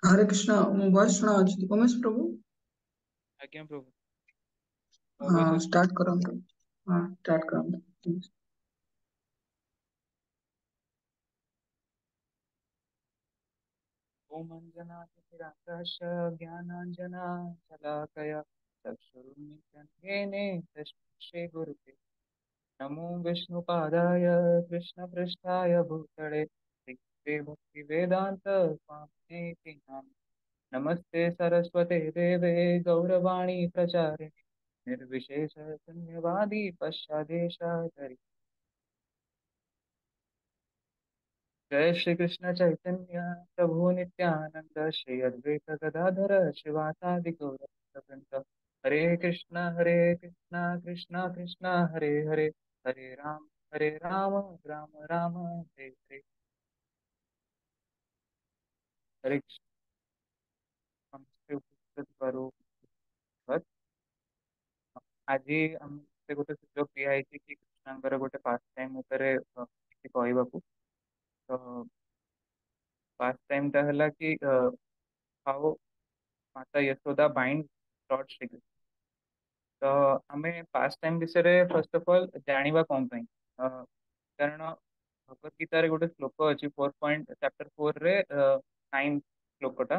हरे कृष्णा। ମୋ ଭଏସ ଶୁଣା ଯାଉଛି ଉମେଶ ପ୍ରଭୁ? आज्ञा प्रभु। ମୋ ହଁ ଭଏସ ଆସୁଛି? ଷ୍ଟାର୍ଟ କରନ୍ତୁ। ହଁ ଷ୍ଟାର୍ଟ କରନ୍ତୁ। ओम अंजनातिराकाश ज्ञानांजना शलाकया चक्षुरुन्मिलितं तस्मै श्री गुरुते नमो विष्णुपादाय कृष्णपृष्ठाय भूतले श्रीमते भक्तिवेदान्त स्वामिने नाम। नमस्ते सरस्वते देवे गौरवाणी प्रचारिणे निर्विशेष शून्यवादी पश्चादेशाचरि। जय श्री कृष्ण चैतन्य प्रभु नित्यानंद श्री अद्वैत गदाधर शिवासादि गौरवृंद। हरे कृष्ण कृष्ण कृष्ण हरे हरे, हरे राम राम राम हरे हरे। हरे कृष्ण। नमस्ते उपस्थित करो भगवत। ଆଜି ଆମକୁ ଗୋଟେ ସୁଯୋଗ ଦିଆହେଇଛି କି କୃଷ୍ଣଙ୍କର ଗୋଟେ ପାସ୍ ଟାଇମ୍ ଉପରେ କିଛି କହିବାକୁ। ତ ପାସ୍ ଟାଇମ୍ ଟା ହେଲା କି ହାଉ ମାତା ଯଶୋଦା ବାଇଣ୍ଡ ଲର୍ଡ ଶ୍ରୀକୃଷ୍ଣ। ତ ଆମେ ପାସ୍ ଟାଇମ୍ ବିଷୟରେ ଫାର୍ଷ୍ଟ ଅଫ୍ ଅଲ୍ ଜାଣିବା କଣ ପାଇଁ? କାରଣ ଭଗବତ ଗୀତାରେ ଗୋଟେ ଶ୍ଲୋକ ଅଛି 4.4 ରେ 9 ଶ୍ଲୋକଟା,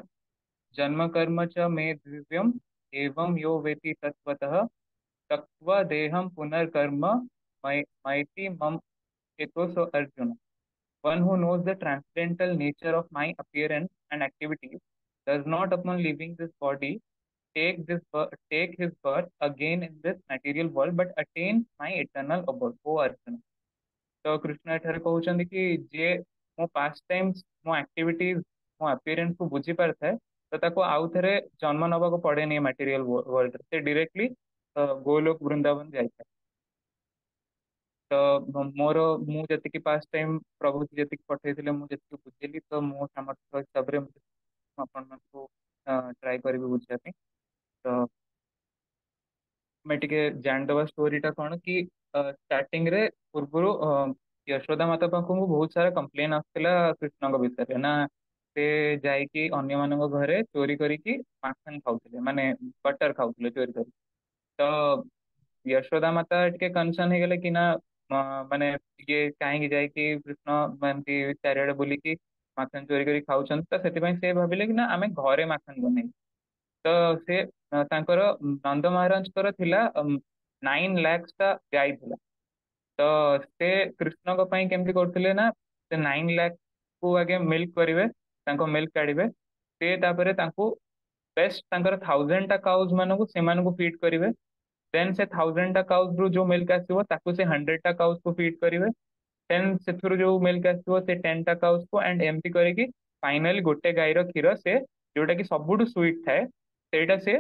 ଜନ୍ମ କର୍ମ च मे दिव्यम एवं यो वेति तत्वतः त्यक्त्वा देहम पुनर्कर्म मैति मम हेतु सो Arjun. One who knows the transcendental nature of my appearance and activities does not, upon leaving this body, take his birth again in this material world, but attain my eternal abode. O Arjuna। तो कृष्ण एठारे कहउछन्ति कि जे मो पास times मो activities मो appearance को बुझी पार थाए तो ताको आउ थरे जन्म नबा को पड़े नहीं मटेरियल वर्ल्ड से डायरेक्टली गोलोक वृंदावन जाय। तो मोर मु जति पास टाइम प्रभु जति पठेइथिले मु जति बुझिली तो मो सामर्थ्य हिसाब रे अपन को ट्राई करबी बुझिया पे। तो मैं टिके जानदवा स्टोरी टा कौन कि स्टार्टिंग रे पूर्वरु यशोदा माता पाखु बहुत सारा कंप्लेन आसला कृष्ण विषय ना से जाइकी अन्य मानक घरे चोरी करिकी माखन खाउथिले माने बटर खाउथिले चोरी करी। तो यशोदा माता टिके कनसर्न हे गेले कि ना माने ये कहीं जाइकी कृष्ण मानती चारिआडे बुलिकी माखन चोरी करी खाउछन तो सेति से भाबिले कि ना आमे घरे माखन बनै। तो से तांकर नंद महाराजଙ୍କର ଥିଲା 9 lakhs ଟା ଗାଈ ଥିଲା। ତ ସେ କୃଷ୍ଣଙ୍କ ପାଇଁ କେମିତି କରୁଥିଲେ ନା ସେ 9 lakhs କୁ ଆଗେ ମିଲ୍କ କରିବେ, ତାଙ୍କ ମିଲ୍କ କାଢିବେ, ସେ ତାପରେ ତାଙ୍କୁ ବେଷ୍ଟ ତାଙ୍କର 1000ଟା କାଉଜ ମାନଙ୍କୁ ସେମାନଙ୍କୁ ଫିଡ୍ କରିବେ। ଦେନ୍ ସେ 1000ଟା କାଉଜ ରୁ ଯୋଉ ମିଲ୍କ ଆସିବ ତାକୁ ସେ 100ଟା କାଉଜ କୁ ଫିଡ୍ କରିବେ। ଦେନ୍ ସେଥିରୁ ଯୋଉ ମିଲ୍କ ଆସିବ ସେ 10ଟା କାଉଜ କୁ ଏଣ୍ଡ ଏମିତି କରିକି ଫାଇନାଲି ଗୋଟେ ଗାଈର କ୍ଷୀର ସେ ଯୋଉଟା କି ସବୁଠୁ ସୁଇଟ୍ ଥାଏ ସେଇଟା ସେ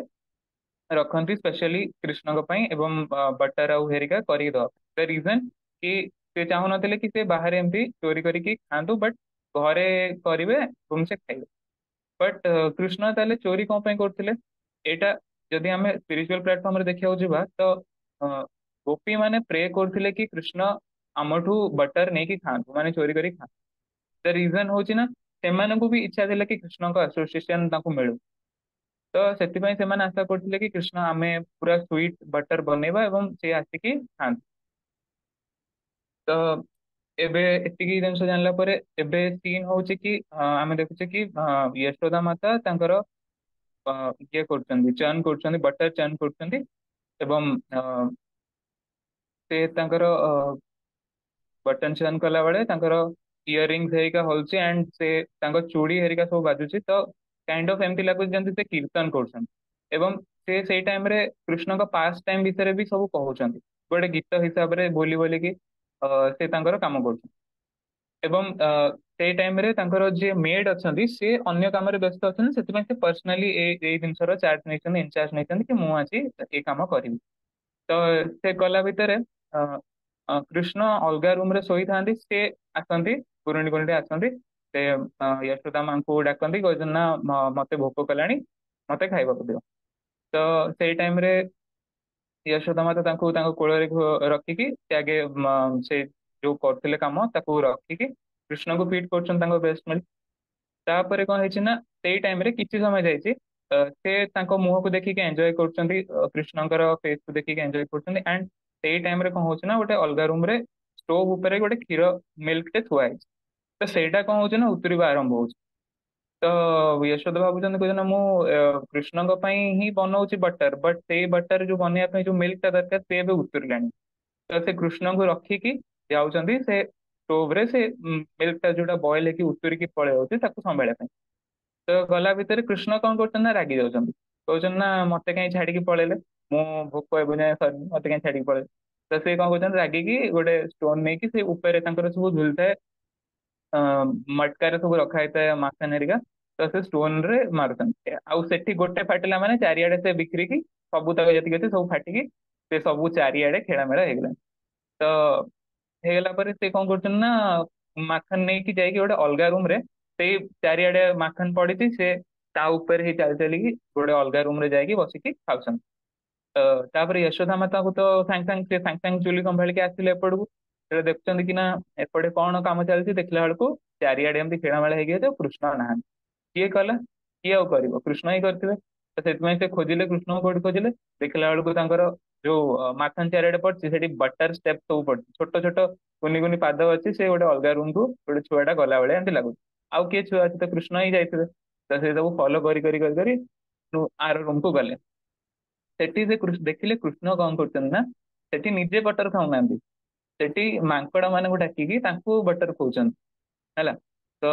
ରଖନ୍ତି ସ୍ପେଶଆଲି କୃଷ୍ଣଙ୍କ ପାଇଁ ଏବଂ ବଟର ଆଉ ହେରିକା କରିକି ଦବା। ଦ ରିଜନ କି ସେ ଚାହୁଁନଥିଲେ କି ସେ ବାହାରେ ଏମିତି ଚୋରି କରିକି ଖାଆନ୍ତୁ ବଟ୍ ଘରେ କରିବେ ଏବଂ ସେ ଖାଇବେ। ବଟ୍ କୃଷ୍ଣ ତାହେଲେ ଚୋରି କଣ ପାଇଁ କରୁଥିଲେ? ଏଇଟା ଯଦି ଆମେ ସ୍ପିରିଚୁଆଲ ପ୍ଲାଟଫର୍ମରେ ଦେଖିବାକୁ ଯିବା ତ ଗୋପୀ ମାନେ ପ୍ରେ କରୁଥିଲେ କି କୃଷ୍ଣ ଆମଠୁ ବଟର ନେଇକି ଖାଆନ୍ତୁ ମାନେ ଚୋରି କରି ଖାଆନ୍ତୁ। ଦ ରିଜନ ହଉଛି ନା ସେମାନଙ୍କୁ ବି ଇଚ୍ଛା ଥିଲା କି କୃଷ୍ଣଙ୍କ ଆସୋସିଏସନ ତାଙ୍କୁ ମିଳୁ। ତ ସେଥିପାଇଁ ସେମାନେ ଆଶା କରୁଥିଲେ କି କୃଷ୍ଣ ଆମେ ପୁରା ସୁଇଟ୍ ବଟର ବନେଇବା ଏବଂ ସେ ଆସିକି ଖାଆନ୍ତୁ। ତ ଏବେ ଏତିକି ଜିନିଷ ଜାଣିଲା ପରେ ଏବେ ସିନ୍ ହଉଛି କି ଆମେ ଦେଖୁଛେ କି ଯଶୋଦା ମାତା ତାଙ୍କର ଇଏ କରୁଛନ୍ତି ଚର୍ନ କରୁଛନ୍ତି ବଟର ଚର୍ନ କରୁଛନ୍ତି ଏବଂ ସେ ତାଙ୍କର ବଟନ ଚର୍ନ କଲା ବେଳେ ତାଙ୍କର ଇୟରିଙ୍ଗସ୍ ହେରିକା ହଉଛି ଆଣ୍ଡ ସେ ତାଙ୍କ ଚୁଡ଼ି ହେରିକା ସବୁ ବାଜୁଛି। ତ କାଇଣ୍ଡ ଅଫ୍ ଏମିତି ଲାଗୁଛି ଯେମିତି ସେ କୀର୍ତ୍ତନ କରୁଛନ୍ତି ଏବଂ ସେ ସେଇ ଟାଇମରେ କୃଷ୍ଣଙ୍କ ପାସ୍ ଟାଇମ ବିଷୟରେ ବି ସବୁ କହୁଛନ୍ତି ଗୋଟେ ଗୀତ ହିସାବରେ ବୋଲି ବୋଲିକି ସେ ତାଙ୍କର କାମ କରୁଛନ୍ତି। ଏବଂ ସେଇ ଟାଇମରେ ତାଙ୍କର ଯିଏ ମେଡ୍ ଅଛନ୍ତି ସେ ଅନ୍ୟ କାମରେ ବ୍ୟସ୍ତ ଅଛନ୍ତି ସେଥିପାଇଁ ସେ ପର୍ସନାଲି ଏଇ ଜିନିଷର ଚାର୍ଜ ନେଇଛନ୍ତି ଇନଚାର୍ଜ ନେଇଛନ୍ତି କି ମୁଁ ଆଜି ଏଇ କାମ କରିବି। ତ ସେ କଲା ଭିତରେ ଅ, କୃଷ୍ଣ ଅଲଗା ରୁମ ରେ ଶୋଇଥାନ୍ତି, ସେ ଆସନ୍ତି ଗୁରୁଣ୍ଡି ଗୁରୁଣ୍ଡି ଆସନ୍ତି, ସେ ଯଶୋଦା ମାଙ୍କୁ ଡାକନ୍ତି କହୁଛନ୍ତି ନା ମତେ ଭୋକ କଲାଣି ମତେ ଖାଇବାକୁ ଦିଅ। ତ ସେଇ ଟାଇମରେ ଯଶୋଦା ମାତା ତାଙ୍କୁ ତାଙ୍କ କୋଳରେ ରଖିକି ସେ ଆଗେ ସେ ଯୋଉ କରୁଥିଲେ କାମ ତାକୁ ରଖିକି କୃଷ୍ଣଙ୍କୁ ଫିଟ୍ କରୁଛନ୍ତି ତାଙ୍କ ବେଷ୍ଟ ମିଲ୍। ତାପରେ କଣ ହେଇଛି ନା ସେଇ ଟାଇମ ରେ କିଛି ସମୟ ଯାଇଛି, ସେ ତାଙ୍କ ମୁହଁକୁ ଦେଖିକି ଏନ୍ଜୟ କରୁଛନ୍ତି, କୃଷ୍ଣଙ୍କର ଫେସ୍ କୁ ଦେଖିକି ଏନ୍ଜୟ କରୁଛନ୍ତି। ଆଣ୍ଡ ସେଇ ଟାଇମ ରେ କଣ ହଉଛି ନା ଗୋଟେ ଅଲଗା ରୁମ ରେ ଷ୍ଟୋଭ ଉପରେ ଗୋଟେ କ୍ଷୀର ମିଲ୍କ ଟେ ଥୁଆ ହେଇଛି। ତ ସେଇଟା କଣ ହଉଛି ନା ଉତୁରିବା ଆରମ୍ଭ ହଉଛି। ତ ୟଶୋଦା ଭାବୁଛନ୍ତି, କହୁଛନ୍ତି ନା ମୁଁ କୃଷ୍ଣଙ୍କ ପାଇଁ ହିଁ ବନଉଛି ବଟର, ବଟ ସେଇ ବଟର ଯୋଉ ବନେଇବା ପାଇଁ ଯୋଉ ମିଲ୍କ ଟା ଦରକାର ସେ ଏବେ ଉତୁରିଲାଣି। ତ ସେ କୃଷ୍ଣଙ୍କୁ ରଖିକି ଯାଉଛନ୍ତି ସେ ଷ୍ଟୋଭ ରେ ସେ ମିଲ୍କ ଟା ଯୋଉଟା ବଏଲ ହେଇକି ଉତୁରିକି ପଳେଇ ଆଉଛି ତାକୁ ସମ୍ଭାଳିବା ପାଇଁ। ତ ଗଲା ଭିତରେ କୃଷ୍ଣ କଣ କରୁଛନ୍ତି ନା ରାଗି ଯାଉଛନ୍ତି, କହୁଛନ୍ତି ନା ମତେ କାହିଁ ଛାଡିକି ପଳେଇଲେ, ମୁଁ ଭୋକ ଏବେ ଯାଏଁ ସରିନି, ମତେ କାହିଁ ଛାଡିକି ପଳେଇଲେ। ତ ସେ କଣ କରୁଛନ୍ତି ରାଗିକି ଗୋଟେ ଷ୍ଟୋନ ନେଇକି ସେ ଉପରେ ତାଙ୍କର ସବୁ ଝୁଲଥାଏ, ଅ ମଟକାରେ ସବୁ ରଖା ହେଇଥାଏ ମାଖନ ହେରିକା। ତ ସେ ଷ୍ଟୋନ ରେ ମାରୁଛନ୍ତି, ଆଉ ସେଠି ଗୋଟେ ଫାଟିଲା ମାନେ ଚାରିଆଡେ ସେ ବିକ୍ରିକି ସବୁ ତକ ଯେତିକି ଅଛି ସବୁ ଫାଟିକି ସେ ସବୁ ଚାରିଆଡେ ଖେଳାମେଳା ହେଇଗଲା। ତ ହେଇଗଲା ପରେ ସେ କଣ କରୁଛନ୍ତି ନା ମାଖନ ନେଇକି ଯାଇକି ଗୋଟେ ଅଲଗା ରୁମ ରେ ସେଇ ଚାରିଆଡେ ମାଖନ ପଡିଛି, ସେ ତା ଉପରେ ହିଁ ଚାଲି ଚାଲିକି ଗୋଟେ ଅଲଗା ରୁମ ରେ ଯାଇକି ବସିକି ଖାଉଛନ୍ତି। ତ ତାପରେ ଯଶୋଦା ମାତାଙ୍କୁ ତ ସାଙ୍ଗେ ସାଙ୍ଗେ ଚୁଲି ସମ୍ଭାଳିକି ଆସିଲେ ଏପଟକୁ। ସେଟା ଦେଖୁଛନ୍ତି କି ନା ଏପଟେ କଣ କାମ ଚାଲିଛି, ଦେଖିଲା ବେଳକୁ ଚାରିଆଡେ ଏମିତି ଖେଳମେଳା ହେଇକି ଅଛି, ଆଉ କୃଷ୍ଣ ନାହାନ୍ତି। କିଏ କଲା? କିଏ ଆଉ କରିବ? କୃଷ୍ଣ ହିଁ କରିଥିବେ। ତ ସେଥିପାଇଁ ସେ ଖୋଜିଲେ, କୃଷ୍ଣଙ୍କୁ କୋଉଠି ଖୋଜିଲେ, ଦେଖିଲା ବେଳକୁ ତାଙ୍କର ଯୋଉ ମାଖନ ଚାରିଆଡେ ପଡିଛି ସେଠି ବଟର ଷ୍ଟେପ ସବୁ ପଡିଛି, ଛୋଟ ଛୋଟ କୁନି କୁନି ପାଦ ଅଛି। ସେ ଗୋଟେ ଅଲଗା ରୁମ କୁ ଗୋଟେ ଛୁଆଟା ଗଲା ଭଳିଆ ଏମିତି ଲାଗୁଛି। ଆଉ କିଏ ଛୁଆ ଅଛି? ତ କୃଷ୍ଣ ହିଁ ଯାଇଥିବେ। ତ ସେ ସବୁ ଫଲୋ କରି କରି କରି କରି ଆର ରୁମ କୁ ଗଲେ। ସେଠି ସେ ଦେଖିଲେ କୃଷ୍ଣ କଣ କରୁଛନ୍ତି ନା ସେଠି ନିଜେ ବଟର ଖାଉନାହାନ୍ତି, ସେଠି ମାଙ୍କଡ ମାନଙ୍କୁ ଡାକିକି ତାଙ୍କୁ ବଟର ଖୋଉଛନ୍ତି ହେଲା। ତ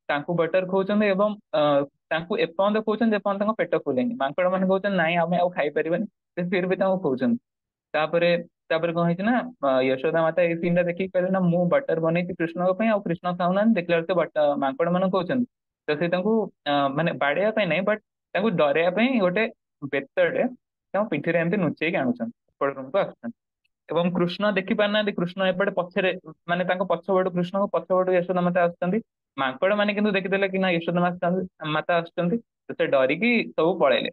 ତାଙ୍କୁ ବଟର ଖୋଉଛନ୍ତି ଏବଂ ତାଙ୍କୁ ଏପର୍ଯ୍ୟନ୍ତ କହୁଛନ୍ତି ଯେପର୍ଯ୍ୟନ୍ତ ତାଙ୍କ ପେଟ ଫୁଲେନି। ମାଙ୍କଡ ମାନେ କହୁଛନ୍ତି ନାଇଁ ଆମେ ଆଉ ଖାଇପାରିବାନି, ସେ ଫିର ବି ତାଙ୍କୁ କହୁଛନ୍ତି। ତାପରେ ତାପରେ କଣ ହେଇଛି ନା ଯଶୋଦା ମାତା ଏଇ ସିନ୍ ଟା ଦେଖିକି କହିଲେ ନା ମୁଁ ବଟର ବନେଇଛି କୃଷ୍ଣଙ୍କ ପାଇଁ ଆଉ କୃଷ୍ଣ ଖାଉନାହାନ୍ତି। ଦେଖିଲା ବେଳକୁ ମାଙ୍କଡ ମାନଙ୍କୁ କହୁଛନ୍ତି। ତ ସେ ତାଙ୍କୁ ମାନେ ବାଡେଇବା ପାଇଁ ନାହିଁ, ବଟ ତାଙ୍କୁ ଡରେଇବା ପାଇଁ ଗୋଟେ ବେତଟେ ତାଙ୍କ ପିଠିରେ ଏମିତି ନୁଚେଇକି ଆଣୁଛନ୍ତି, ଏପଟ ରୁମକୁ ଆସୁଛନ୍ତି। ଏବଂ କୃଷ୍ଣ ଦେଖି ପାରୁନାହାନ୍ତି, କୃଷ୍ଣ ଏପଟେ ପଛରେ ମାନେ ତାଙ୍କ ପଛପଟୁ କୃଷ୍ଣଙ୍କ ପଛପଟୁ ଯଶୋଦା ମାତା ଆସୁଛନ୍ତି। ମାଙ୍କଡ ମାନେ କିନ୍ତୁ ଦେଖିଦେଲେ କି ନା ଯଶୋଦା ମାତା ଆସୁଛନ୍ତି, ତ ସେ ଡରିକି ସବୁ ପଳେଇଲେ।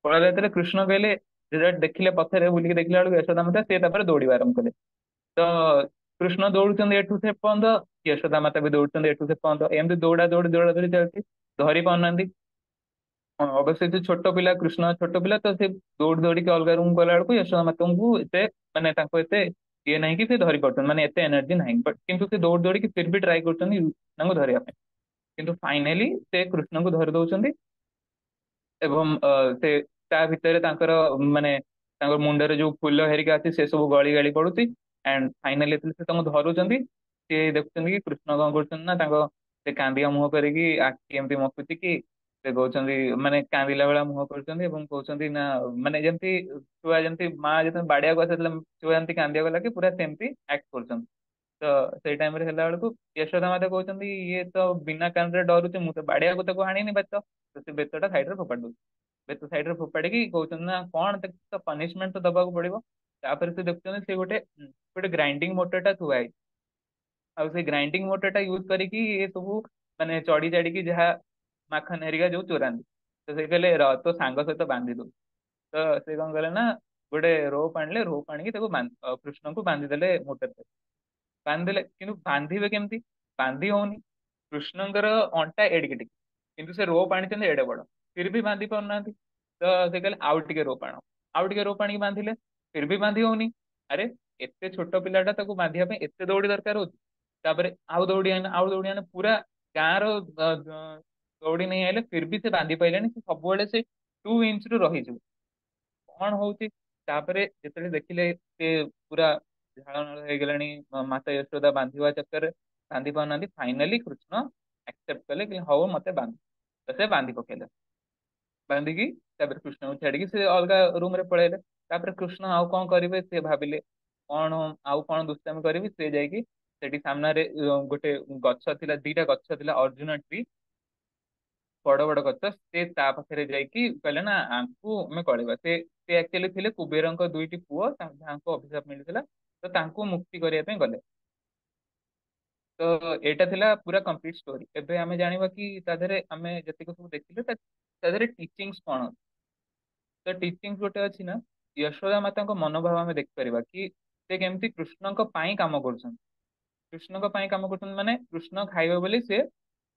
ପଳେଇଲା ଯେତେବେଳେ କୃଷ୍ଣ କହିଲେ, ଯେତେବେଳେ ଦେଖିଲେ ପଛରେ ବୁଲିକି ଦେଖିଲା ବେଳକୁ ଯଶୋଦା ମାତା, ସେ ତାପରେ ଦୌଡ଼ିବା ଆରମ୍ଭ କଲେ। ତ କୃଷ୍ଣ ଦୌଡୁଛନ୍ତି ଏଠୁ ସେ ପର୍ଯ୍ୟନ୍ତ, ଯଶୋଦା ମାତା ବି ଦୌଡୁଛନ୍ତି ଏଠୁ ସେ ପର୍ଯ୍ୟନ୍ତ, ଏମିତି ଦୌଡା ଦୌଡି ଚାଲିଛି, ଧରି ପାରୁନାହାନ୍ତି। ଅବଶ୍ୟ ସେ ଛୋଟ ପିଲା, କୃଷ୍ଣ ଛୋଟ ପିଲା, ତ ସେ ଦୌଡି ଦୌଡିକି ଅଲଗା ରୁମ ଗଲା ବେଳକୁ ଯଶୋଦା ମାତାଙ୍କୁ ଏତେ ମାନେ ତାଙ୍କୁ ଏତେ ଇଏ ନାହିଁ କି ସେ ଧରି ପାରୁଛନ୍ତି, ମାନେ ଏତେ ଏନର୍ଜି ନାହିଁ। ବଟ୍ କିନ୍ତୁ ସେ ଦୌଡି ଦୌଡିକି ଫିର ବି ଟ୍ରାଏ କରୁଛନ୍ତି ତାଙ୍କୁ ଧରିବା ପାଇଁ। କିନ୍ତୁ ଫାଇନାଲି ସେ କୃଷ୍ଣଙ୍କୁ ଧରି ଦଉଛନ୍ତି। ଏବଂ ସେ ତା ଭିତରେ ତାଙ୍କର ମାନେ ତାଙ୍କ ମୁଣ୍ଡରେ ଯୋଉ ଫୁଲ ହେରିକା ଅଛି ସେ ସବୁ ଗଳି ଗାଳି ପଡୁଛି। ଆଣ୍ଡ ଫାଇନାଲି ସେ ତାଙ୍କୁ ଧରୁଛନ୍ତି, ସେ ଦେଖୁଛନ୍ତି କି କୃଷ୍ଣ କଣ କରୁଛନ୍ତି ନା ତାଙ୍କ ସେ କାନ୍ଦିଆ ମୁହଁ କରିକି ଆଖି ଏମିତି ମକୁଚିକି ସେ କହୁଛନ୍ତି, ମାନେ କାନ୍ଦିଲା ଭଳିଆ ମୁହଁ କରୁଛନ୍ତି ଏବଂ କହୁଛନ୍ତି ନା ମାନେ ଯେମିତି ଛୁଆ ଯେମିତି ମା ଯେତେବେଳେ ବାଡିଆକୁ ଆସିଥିଲା ଛୁଆ ଯେମିତି କାନ୍ଦିବାକୁ ଲାଗେ ପୁରା ସେମିତି ଆକ୍ଟ କରୁଛନ୍ତି। ତ ସେଇ ଟାଇମ ରେ ହେଲା ବେଳକୁ ଯଶୋଦା ମାତା କହୁଛନ୍ତି ଇଏ ତ ବିନା କାରଣରେ ଡରୁଛି, ମୁଁ ତ ବାଡିଆକୁ ତାକୁ ଆଣିନି ବେତ। ତ ସେ ବେତଟା ସାଇଡରେ ଫୋପାଡି ଦଉଛି। ବେତ ସାଇଡରେ ଫୋପାଡିକି କହୁଛନ୍ତି ନା କଣ ତାକୁ ତ ପନିଶମେଣ୍ଟ ତ ଦବାକୁ ପଡିବ। ତାପରେ ସେ ଦେଖୁଛନ୍ତି ସେ ଗୋଟେ ଗୋଟେ ଗ୍ରାଇଣ୍ଡିଙ୍ଗ ମୋଟରଟା ଥୁଆ ହେଇଛି, ଆଉ ସେ ଗ୍ରାଇଣ୍ଡିଙ୍ଗ ମୋଟରଟା ୟୁଜ କରିକି ଏ ସବୁ ମାନେ ଚଢି ଚାଡିକି ଯାହା ମାଖନ ହେରିକା ଯୋଉ ଚୋରାନ୍ତି। ତ ସେ କହିଲେ ର ତୋ ସାଙ୍ଗ ସହିତ ବାନ୍ଧି ଦଉ। ତ ସେ କଣ କଲେ ନା ଗୋଟେ ରୋପ ଆଣିଲେ, ରୋପ ଆଣିକି ତାକୁ କୃଷ୍ଣଙ୍କୁ ବାନ୍ଧିଦେଲେ ମୋଟରରେ। ବାନ୍ଧିଦେଲେ, କିନ୍ତୁ ବାନ୍ଧିବେ କେମିତି? ବାନ୍ଧି ହଉନି। କୃଷ୍ଣଙ୍କର ଅଣ୍ଟା ଏଡିକି ଟିକେ, କିନ୍ତୁ ସେ ରୋପ ଆଣିଛନ୍ତି ଏଡେ ବଡ, ଫିର ବି ବାନ୍ଧି ପାରୁନାହାନ୍ତି। ତ ସେ କହିଲେ ଆଉ ଟିକେ ରୋପ ଆଣ। ଆଉ ଟିକେ ରୋପ ଆଣିକି ବାନ୍ଧିଲେ, ଫିର ବି ବାନ୍ଧି ହଉନି। ଆରେ ଏତେ ଛୋଟ ପିଲାଟା ତାକୁ ବାନ୍ଧିବା ପାଇଁ ଏତେ ଦୌଡି ଦରକାର ହଉଛି। ତାପରେ ଆଉ ଦୌଡି ଆଣିଲେ, ଆଉ ଦୌଡି ଆଣିଲେ, ପୁରା ଗାଁର ଦୌଡି ନେଇ ଆଇଲେ, ଫିର ବି ସେ ବାନ୍ଧି ପାଇଲେନି। ସେ ସବୁବେଳେ ସେ 2 ଇଞ୍ଚରୁ ରହିଯିବ। କଣ ହଉଛି? ତାପରେ ଯେତେବେଳେ ଦେଖିଲେ ସେ ପୁରା ଝାଳ ନାଳ ହେଇଗଲାଣି ମାତା ଯଶୋଦା ବାନ୍ଧିବା ଚକ୍କରରେ ବାନ୍ଧି ପାରୁନାହାନ୍ତି, ଫାଇନାଲି କୃଷ୍ଣ ଆକ୍ସେପ୍ଟ କଲେ କି ହଉ ମତେ ବାନ୍ଧ। ତ ସେ ବାନ୍ଧି ପକେଇଲେ। ବାନ୍ଧିକି ତାପରେ କୃଷ୍ଣଙ୍କୁ ଛାଡିକି ସେ ଅଲଗା ରୁମ ରେ ପଳେଇଲେ। ତାପରେ କୃଷ୍ଣ ଆଉ କଣ କରିବେ ସେ ଭାବିଲେ, କଣ ଆଉ କଣ ଦୁଷ୍ଟାମି କରିବି। ସେ ଯାଇକି ସେଠି ସାମ୍ନାରେ ଗୋଟେ ଗଛ ଥିଲା, ଦିଟା ଗଛ ଥିଲା ଅର୍ଜୁନ ଟ୍ରି, ବଡ ବଡ ଗଛ। ସେ ତା ପାଖରେ ଯାଇକି କହିଲେ ନା ଆଙ୍କୁ ଆମେ କଳିବା। ସେ ଆକ୍ଚୁଆଲି ଥିଲେ କୁବେରଙ୍କ ଦୁଇଟି ପୁଅ, ଯାହାଙ୍କୁ ଅଭିଶାପ ମିଳିଥିଲା। ତ ତାଙ୍କୁ ମୁକ୍ତି କରିବା ପାଇଁ ଗଲେ। ତ ଏଇଟା ଥିଲା ପୁରା କମ୍ପ୍ଲିଟ ଷ୍ଟୋରି। ଏବେ ଆମେ ଜାଣିବା କି ତା ଦେହରେ ଆମେ ଯେତିକି ସବୁ ଦେଖିଲେ ତା ଦେହରେ ଟିଚିଙ୍ଗସ୍ କଣ ଅଛି। ତ ଟିଚିଙ୍ଗସ୍ ଗୋଟେ ଅଛି ନା, ଯଶୋଦା ମାତାଙ୍କ ମନୋଭାବ ଆମେ ଦେଖିପାରିବା କି ସେ କେମିତି କୃଷ୍ଣଙ୍କ ପାଇଁ କାମ କରୁଛନ୍ତି। କୃଷ୍ଣଙ୍କ ପାଇଁ କାମ କରୁଛନ୍ତି ମାନେ କୃଷ୍ଣ ଖାଇବେ ବୋଲି ସେ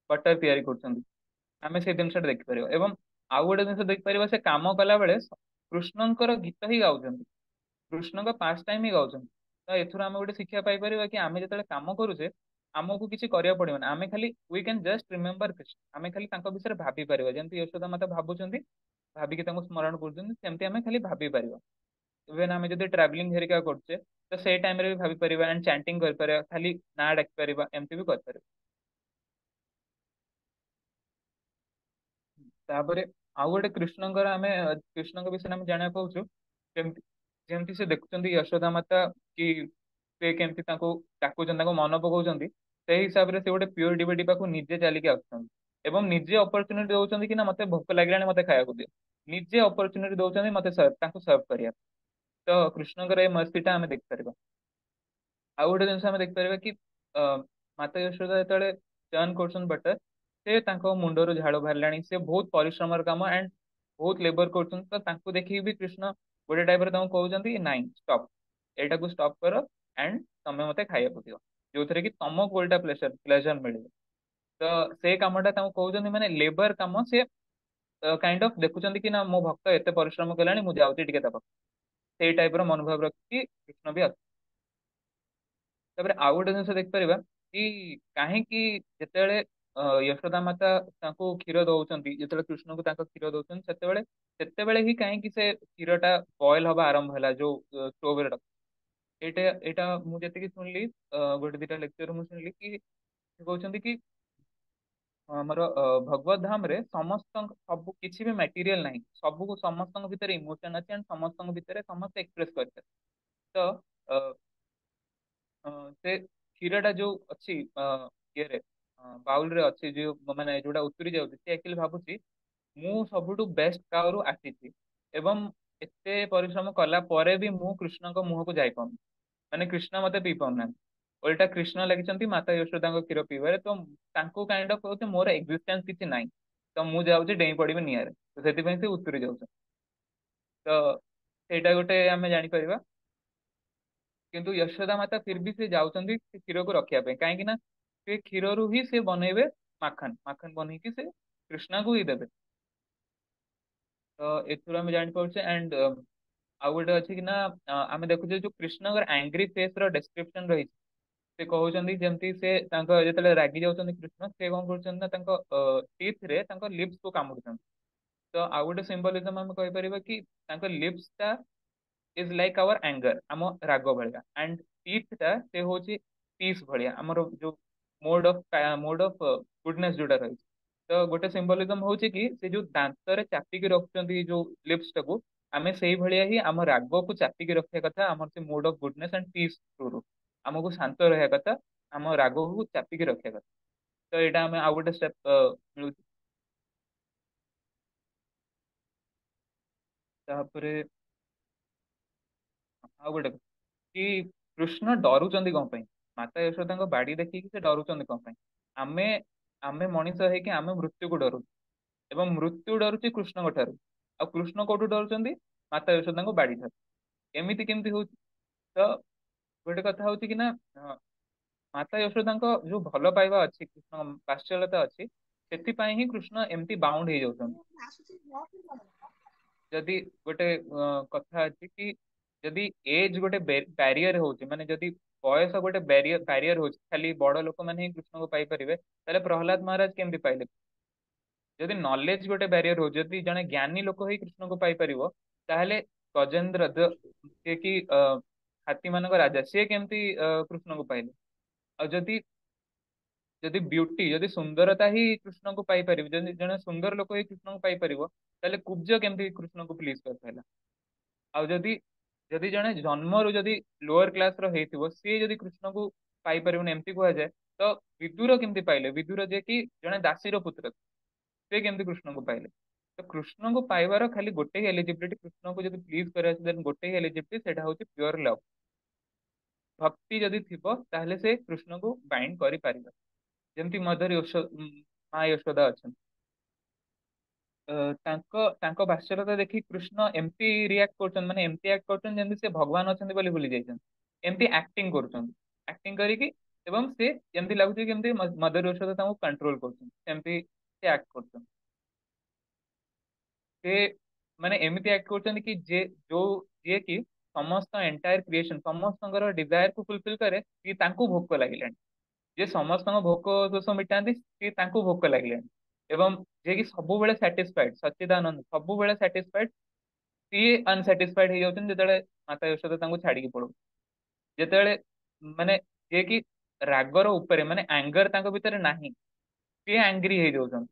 ବଟର ତିଆରି କରୁଛନ୍ତି, ଆମେ ସେ ଜିନିଷଟା ଦେଖିପାରିବା। ଏବଂ ଆଉ ଗୋଟେ ଜିନିଷ ଦେଖିପାରିବା, ସେ କାମ କଲା ବେଳେ କୃଷ୍ଣଙ୍କର ଗୀତ ହିଁ ଗାଉଛନ୍ତି, କୃଷ୍ଣଙ୍କ ପାସ୍ ଟାଇମ୍ ହିଁ ଗାଉଛନ୍ତି। ତ ଏଥିରୁ ଆମେ ଗୋଟେ ଶିକ୍ଷା ପାଇପାରିବା କି ଆମେ ଯେତେବେଳେ କାମ କରୁଛେ ଆମକୁ କିଛି କରିବାକୁ ପଡିବନି, ଆମେ ଖାଲି we can just remember Krishna, ଆମେ ଖାଲି ତାଙ୍କ ବିଷୟରେ ଭାବି ପାରିବା, ଯେମିତି ଯଶୋଦା ମାତା ଭାବୁଛନ୍ତି, ଭାବିକି ତାଙ୍କୁ ସ୍ମରଣ କରୁଛନ୍ତି, ସେମିତି ଆମେ ଖାଲି ଭାବି ପାରିବା। ଇଭେନ୍ ଆମେ ଯଦି ଟ୍ରାଭେଲିଂ ହେରିକା କରୁଛେ ତ ସେଇ ଟାଇମରେ ବି ଭାବି ପାରିବା ଆଣ୍ଡ ଚାଣ୍ଟିଂ କରିପାରିବା, ଖାଲି ନାଁ ଡାକି ପାରିବା, ଏମିତି ବି କରିପାରିବା। ତାପରେ ଆଉ ଗୋଟେ କୃଷ୍ଣଙ୍କର ଆମେ କୃଷ୍ଣଙ୍କ ବିଷୟରେ ଆମେ ଜାଣିବାକୁ ପାଉଛୁ, ଯେମିତି ଯେମିତି ସେ ଦେଖୁଛନ୍ତି ଯଶୋଦା ମାତା କି ସେ କେମିତି ତାଙ୍କୁ ଡାକୁଛନ୍ତି, ତାଙ୍କୁ ମନ ପକାଉଛନ୍ତି, ସେଇ ହିସାବରେ ସେ ଗୋଟେ ପିଓର ଡିଭୋଟି ପାଖକୁ ନିଜେ ଚାଲିକି ଆସୁଛନ୍ତି ଏବଂ ନିଜେ ଅପରଚୁନିଟି ଦଉଛନ୍ତି କି ନା ମତେ ଭୋକ ଲାଗିଲାଣି ମତେ ଖାଇବାକୁ ଦିଅ, ନିଜେ ଅପରଚୁନିଟି ଦଉଛନ୍ତି ମତେ ତାଙ୍କୁ ସର୍ଭ କରିବା। ତ କୃଷ୍ଣଙ୍କର ଏ ମସ୍ତିଟା ଆମେ ଦେଖିପାରିବା। ଆଉ ଗୋଟେ ଜିନିଷ ଆମେ ଦେଖିପାରିବା କି ଅ, ମାତା ଯଶୋଦା ଯେତେବେଳେ ଟର୍ନ କରୁଛନ୍ତି ବଟର, ସେ ତାଙ୍କ ମୁଣ୍ଡରୁ ଝାଳ ବାହାରିଲାଣି, ସେ ବହୁତ ପରିଶ୍ରମର କାମ ଆଣ୍ଡ ବହୁତ ଲେବର କରୁଛନ୍ତି, ତ ତାଙ୍କୁ ଦେଖିକି ବି କୃଷ୍ଣ ଗୋଟେ ଟାଇପରେ ତାଙ୍କୁ କହୁଛନ୍ତି ନାଇଁ ଷ୍ଟପ୍, ଏଇଟାକୁ ଷ୍ଟପ୍ କର ଆଣ୍ଡ ତମେ ମତେ ଖାଇବାକୁ ଦିଅ, ଯୋଉଥିରେ କି ତମକୁ ଓଲଟା ପ୍ଲେଜର ପ୍ଲେଜର ମିଳିବ। ତ ସେଇ କାମଟା ତାଙ୍କୁ କହୁଛନ୍ତି ମାନେ ଲେବର କାମ, ସେ କାଇଣ୍ଡ ଅଫ ଦେଖୁଛନ୍ତି କି ନା ମୋ ଭକ୍ତ ଏତେ ପରିଶ୍ରମ କଲାଣି, ମୁଁ ଯାଉଛି ଟିକେ ତା ପାଖକୁ, ସେଇ ଟାଇପ ର ମନୋଭାବ ରଖିକି କୃଷ୍ଣ ବି ଆସୁଛନ୍ତି। ତାପରେ ଆଉ ଗୋଟେ ଜିନିଷ ଦେଖିପାରିବା କି କାହିଁକି ଯେତେବେଳେ ଯଶୋଦା ମାତା ତାଙ୍କୁ କ୍ଷୀର ଦଉଛନ୍ତି, ଯେତେବେଳେ କୃଷ୍ଣଙ୍କୁ ତାଙ୍କ କ୍ଷୀର ଦଉଛନ୍ତି, ସେତେବେଳେ ସେତେବେଳେ ହିଁ କାହିଁକି ସେ କ୍ଷୀରଟା ବଏଲ ହବା ଆରମ୍ଭ ହେଲା, ଯୋଉ ଷ୍ଟୋଭରେ ରଖ, ଏଇଟା ଏଇଟା ମୁଁ ଯେତିକି ଶୁଣିଲି ଗୋଟେ ଦିଟା ଲେକ୍ଚର ମୁଁ ଶୁଣିଲି କି ସେ କହୁଛନ୍ତି କି ଆମର ଭଗବତ ଧାମରେ ସମସ୍ତଙ୍କ ସବୁ କିଛି ବି ମ୍ୟାଟେରିଆଲ ନାହିଁ, ସବୁ ସମସ୍ତଙ୍କ ଭିତରେ ଇମୋସନ ଅଛି ଆଣ୍ଡ ସମସ୍ତଙ୍କ ଭିତରେ ସମସ୍ତେ ଏକ୍ସପ୍ରେସ କରିପାରିବେ। ତ ଅ, ସେ କ୍ଷୀରଟା ଯୋଉ ଅଛି ଇଏରେ ବାଉଲ ରେ ଅଛି, ଯୋଉ ମାନେ ଯୋଉଟା ଉତୁରି ଯାଉଛି, ସେ ଆକ୍ଚୁଆଲି ଭାବୁଛି ମୁଁ ସବୁଠୁ ବେଷ୍ଟ କାଉରୁ ଆସିଛି ଏବଂ ଏତେ ପରିଶ୍ରମ କଲା ପରେ ବି ମୁଁ କୃଷ୍ଣଙ୍କ ମୁହଁକୁ ଯାଇପାରୁନି, ମାନେ କୃଷ୍ଣ ମତେ ପିଇ ପାଉନାହାନ୍ତି, ଓଲଟା କୃଷ୍ଣ ଲାଗିଛନ୍ତି ମାତା ଯଶୋଦାଙ୍କ କ୍ଷୀର ପିଇବାରେ। ତ ତାଙ୍କୁ କାଇଣ୍ଡ ଅଫ କହୁଛି ମୋର ଏକ୍ଜିଷ୍ଟେନ୍ସ କିଛି ନାହିଁ, ତ ମୁଁ ଯାଉଛି ଡେଇଁ ପଡିବି ନିଆଁରେ, ତ ସେଥିପାଇଁ ସେ ଉତୁରି ଯାଉଛନ୍ତି। ତ ସେଇଟା ଗୋଟେ ଆମେ ଜାଣିପାରିବା। କିନ୍ତୁ ଯଶୋଦା ମାତା ଫିର ବି ସେ ଯାଉଛନ୍ତି ସେ କ୍ଷୀରକୁ ରଖିବା ପାଇଁ, କାହିଁକି ନା ସେ କ୍ଷୀରରୁ ହିଁ ସେ ବନେଇବେ ମାଖନ, ମାଖନ ବନେଇକି ସେ କୃଷ୍ଣଙ୍କୁ ହିଁ ଦେବେ। ତ ଏଥିରୁ ଆମେ ଜାଣିପାରୁଛେ ଆଣ୍ଡ ଆଉ ଗୋଟେ ଅଛି କି ନା ଆମେ ଦେଖୁଛେ ଯୋଉ କୃଷ୍ଣଙ୍କର ଆଙ୍ଗ୍ରି ଫେସ ର ଡେସ୍କ୍ରିପସନ ରହିଛି, ସେ କହୁଛନ୍ତି ଯେମିତି ସେ ତାଙ୍କ ଯେତେବେଳେ ରାଗି ଯାଉଛନ୍ତି କୃଷ୍ଣ, ସେ କଣ କରୁଛନ୍ତି ନା ତାଙ୍କ ଟିଥ ରେ ତାଙ୍କ ଲିପ୍ସ କୁ କାମୁଡୁଛନ୍ତି। ତ ଆଉ ଗୋଟେ ସିମ୍ବଲିଜମ ଆମେ କହିପାରିବା କି ତାଙ୍କ ଲିପ୍ସ ଟା ଇଜ ଲାଇକ୍ ଆୱାର ଆଙ୍ଗର, ଆମ ରାଗ ଭଳିଆ, ଆଣ୍ଡ ଟିଥ ଟା ସେ ହଉଛି ପିସ୍ ଭଳିଆ, ଆମର ଯୋଉ ମୋଡ ଅଫ ଗୁଡନେସ୍ ଯୋଉଟା ରହିଛି। ତ ଗୋଟେ ସିମ୍ବଲିଜମ ହଉଛି କି ସେ ଯୋଉ ଦାନ୍ତରେ ଚାପିକି ରଖୁଛନ୍ତି ଯୋଉ ଲିପ୍ସ ଟାକୁ, ଆମେ ସେଇଭଳିଆ ହିଁ ଆମ ରାଗକୁ ଚାପିକି ରଖିବା କଥା, ଆମର ସେ ମୋଡ ଅଫ ଗୁଡନେସ୍ ଆଣ୍ଡ ପିସ୍ ଥ୍ରୁରୁ ଆମକୁ ଶାନ୍ତ ରହିବା କଥା, ଆମ ରାଗକୁ ଚାପିକି ରଖିବା କଥା। ତ ଏଇଟା ଆମେ ଆଉ ଗୋଟେ ଷ୍ଟେପ ମିଳୁଛି। ତାପରେ ଆଉ ଗୋଟେ କି କୃଷ୍ଣ ଡରୁଛନ୍ତି କଣ ପାଇଁ, ମାତା ଯଶୋଦାଙ୍କ ବାଡି ଦେଖିକି ସେ ଡରୁଛନ୍ତି କଣ ପାଇଁ? ଆମେ ଆମେ ମଣିଷ ହେଇକି ଆମେ ମୃତ୍ୟୁକୁ ଡରୁ ଏବଂ ମୃତ୍ୟୁ ଡରୁଛି କୃଷ୍ଣଙ୍କ ଠାରୁ, ଆଉ କୃଷ୍ଣ କୋଉଠୁ ଡରୁଛନ୍ତି? ମାତା ଯଶୋଦାଙ୍କ ବାଡି ଠାରୁ। ଏମିତି କେମିତି ହଉଛି? ତ ଗୋଟେ କଥା ହଉଛି କି ନା ମାତା ଯଶୋଦାଙ୍କ ଯୋଉ ଭଲ ପାଇବା ଅଛି, କୃଷ୍ଣ ବାତ୍ସଲ୍ୟତା ଅଛି, ସେଥିପାଇଁ ହିଁ କୃଷ୍ଣ ଏମିତି ବାଉଣ୍ଡ ହେଇଯାଉଛନ୍ତି। ଯଦି ଗୋଟେ କଥା ଅଛି କି ଯଦି ଏଜ ଗୋଟେ ବ୍ୟାରିୟର ହଉଛି, ମାନେ ଯଦି ବୟସ ଗୋଟେ ବ୍ୟାରିୟର ହଉଛି, ଖାଲି ବଡ ଲୋକମାନେ ହିଁ କୃଷ୍ଣଙ୍କୁ ପାଇପାରିବେ, ତାହେଲେ ପ୍ରହ୍ଲାଦ ମହାରାଜ କେମିତି ପାଇଲେ? ଯଦି ନଲେଜ ଗୋଟେ ବ୍ୟାରିୟର ହଉଛି, ଯଦି ଜଣେ ଜ୍ଞାନୀ ଲୋକ ହିଁ କୃଷ୍ଣଙ୍କୁ ପାଇପାରିବ, ତାହେଲେ ଗଜେନ୍ଦ୍ର ଯିଏ କି ହାତୀ ମାନଙ୍କ ରାଜା, ସିଏ କେମିତି କୃଷ୍ଣଙ୍କୁ ପାଇଲେ? ଆଉ ଯଦି ଯଦି ବ୍ୟୁଟି, ଯଦି ସୁନ୍ଦରତା ହିଁ କୃଷ୍ଣଙ୍କୁ ପାଇପାରିବ, ଯଦି ଜଣେ ସୁନ୍ଦର ଲୋକ ହିଁ କୃଷ୍ଣଙ୍କୁ ପାଇପାରିବ, ତାହେଲେ କୁବ୍ଜ କେମିତି କୃଷ୍ଣଙ୍କୁ ପ୍ଲିଜ କରିପାରିଲା? ଆଉ ଯଦି ଯଦି ଜଣେ ଜନ୍ମରୁ ଯଦି ଲୋଅର କ୍ଲାସ ର ହେଇଥିବ, ସିଏ ଯଦି କୃଷ୍ଣଙ୍କୁ ପାଇପାରିବନି ଏମିତି କୁହାଯାଏ, ତ ବିଦୁର କେମିତି ପାଇଲେ? ବିଦୁର ଯିଏ କି ଜଣେ ଦାସୀର ପୁତ୍ର, ସେ କେମିତି କୃଷ୍ଣଙ୍କୁ ପାଇଲେ? ତ କୃଷ୍ଣଙ୍କୁ ପାଇବାର ଖାଲି ଗୋଟେ ହିଁ ଏଲିଜିବିଲିଟି, କୃଷ୍ଣଙ୍କୁ ଯଦି ପ୍ଲିଜ କରିବା ଅଛି, then ଗୋଟେ ହିଁ ଏଲିଜିବିଲିଟି, ସେଇଟା ହଉଛି ପିଓର ଲଭ। ଭକ୍ତି ଯଦି ଥିବ ତାହେଲେ ସେ କୃଷ୍ଣଙ୍କୁ ବାଇଣ୍ଡ କରିପାରିବ। ଯେମିତି ମା ଯଶୋଦା ଅଛନ୍ତି, ତାଙ୍କ ତାଙ୍କ ବାତ୍ସଲ୍ୟତା ଦେଖି କୃଷ୍ଣ ଏମିତି ରିଆକ୍ଟ କରୁଛନ୍ତି, ମାନେ ଏମିତି ଆକ୍ଟ କରୁଛନ୍ତି ଯେମିତି ସେ ଭଗବାନ ଅଛନ୍ତି ବୋଲି ଭୁଲି ଯାଇଛନ୍ତି, ଏମିତି ଆକ୍ଟିଂ କରୁଛନ୍ତି। ଆକ୍ଟିଂ କରିକି ଏବଂ ସେ ଯେମିତି ଲାଗୁଛି କେମିତି ମଦର ୟଶୋଦା ତାଙ୍କୁ କଣ୍ଟ୍ରୋଲ କରୁଛନ୍ତି, ସେମିତି ସେ ଆକ୍ଟ କରୁଛନ୍ତି। ସେ ମାନେ ଏମିତି ଆକ୍ଟ କରୁଛନ୍ତି କି ଯେ ଯୋଉ ଯିଏ କି ସମସ୍ତ ଏଣ୍ଟାୟାର କ୍ରିଏସନ ସମସ୍ତଙ୍କର ଡିଜାୟାର କୁ ଫୁଲଫିଲ କରେ, କି ତାଙ୍କୁ ଭୋକ ଲାଗିଲାଣି। ଯିଏ ସମସ୍ତଙ୍କ ଭୋକ ଦୋଷ ମିଟାନ୍ତି ସିଏ ତାଙ୍କୁ ଭୋକ ଲାଗିଲାଣି। ଏବଂ ଯିଏ କି ସବୁବେଳେ ସାଟିସ୍ଫାଇଡ ସଚିଦାନନ୍ଦ ସବୁବେଳେ ସାଟିସ୍ଫାଇଡ, ସିଏ ଅନସାଟିସ୍ଫାଇଡ ହେଇଯାଉଛନ୍ତି ଯେତେବେଳେ ମାତା ଯଶୋଦା ତାଙ୍କୁ ଛାଡିକି ପଳଉ। ଯେତେବେଳେ ମାନେ ଯିଏ କି ରାଗର ଉପରେ ମାନେ ଆଙ୍ଗର ତାଙ୍କ ଭିତରେ ନାହିଁ, ସିଏ ଆଙ୍ଗ୍ରି ହେଇଯାଉଛନ୍ତି।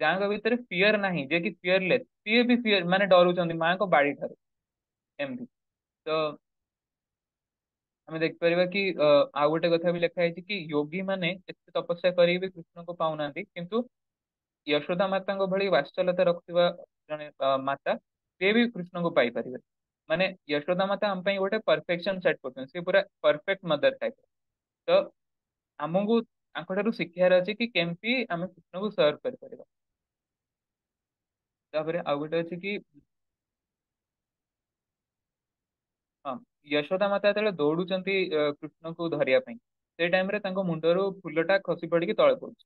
ଯାହାଙ୍କ ଭିତରେ ଫିୟର ନାହିଁ, ଯିଏ କି ଫିୟରଲେସ୍, ସିଏ ବି ଫିୟର ମାନେ ଡରୁଛନ୍ତି ମାଙ୍କ ବାଡି ଠାରୁ। ଏମିତି ତ ଆମେ ଦେଖିପାରିବା କି ଆଉ ଗୋଟେ କଥା ବି ଲେଖା ହେଇଛି କି ଯୋଗୀ ମାନେ ଏତେ ତପସ୍ୟା କରିକି ବି କୃଷ୍ଣଙ୍କୁ ପାଉନାହାନ୍ତି, କିନ୍ତୁ ଯଶୋଦା ମାତାଙ୍କ ଭଳି ବାତ୍ସଲ୍ୟତା ରଖୁଥିବା ଜଣେ ମାତା, ସେ ବି କୃଷ୍ଣଙ୍କୁ ପାଇପାରିବେ। ମାନେ ଯଶୋଦା ମାତା ଆମ ପାଇଁ ଗୋଟେ ପରଫେକ୍ସନ ସେଟ୍ କରୁଛନ୍ତି, ସେ ପୁରା ପରଫେକ୍ଟ ମଦର ଟାଇପ। ତ ଆମକୁ ତାଙ୍କ ଠାରୁ ଶିଖିବାର ଅଛି କି କେମିତି ଆମେ କୃଷ୍ଣଙ୍କୁ ସର୍ଭ କରିପାରିବା। ତାପରେ ଆଉ ଗୋଟେ ଅଛି କି ହଁ, ଯଶୋଦା ମାତା ଯେତେବେଳେ ଦୌଡୁଛନ୍ତି କୃଷ୍ଣଙ୍କୁ ଧରିବା ପାଇଁ, ସେଇ ଟାଇମରେ ତାଙ୍କ ମୁଣ୍ଡରୁ ଫୁଲଟା ଖସି ପଡିକି ତଳେ ପଡୁଛି।